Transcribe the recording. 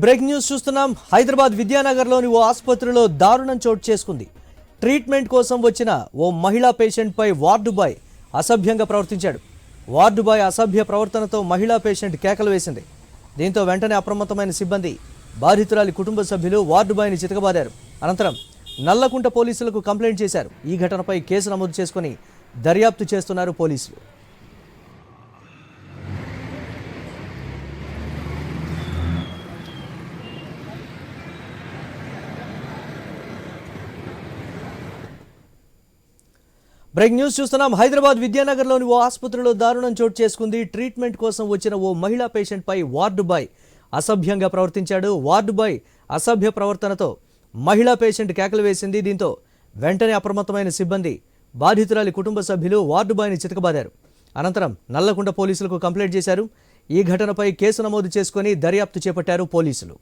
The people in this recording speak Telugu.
బ్రేకింగ్ న్యూస్ చూస్తున్నాం. హైదరాబాద్ విద్యానగర్లోని ఓ ఆసుపత్రిలో దారుణం చోటు చేసుకుంది. ట్రీట్మెంట్ కోసం వచ్చిన ఓ మహిళా పేషెంట్పై వార్డు బాయ్ అసభ్యంగా ప్రవర్తించాడు. వార్డు బాయ్ అసభ్య ప్రవర్తనతో మహిళా పేషెంట్ కేకలు వేసింది. దీంతో వెంటనే అప్రమత్తమైన సిబ్బంది, బాధితురాలి కుటుంబ సభ్యులు వార్డు బాయ్ని చితకబాదారు. అనంతరం నల్లకుంట పోలీసులకు కంప్లైంట్ చేశారు. ఈ ఘటనపై కేసు నమోదు చేసుకుని దర్యాప్తు చేస్తున్నారు పోలీసులు. బ్రేకింగ్ న్యూస్ చూస్తున్నాం. హైదరాబాద్ విద్యానగర్లోని ఓ ఆసుపత్రిలో దారుణం చోటు చేసుకుంది. ట్రీట్మెంట్ కోసం వచ్చిన ఓ మహిళా పేషెంట్పై వార్డు బాయ్ అసభ్యంగా ప్రవర్తించాడు. వార్డు బాయ్ అసభ్య ప్రవర్తనతో మహిళా పేషెంట్ కేకలు వేసింది. దీంతో వెంటనే అప్రమత్తమైన సిబ్బంది, బాధితురాలి కుటుంబ సభ్యులు వార్డు బాయ్ని చితకబాదారు. అనంతరం నల్లకుంట పోలీసులకు కంప్లైంట్ చేశారు. ఈ ఘటనపై కేసు నమోదు చేసుకుని దర్యాప్తు చేపట్టారు పోలీసులు.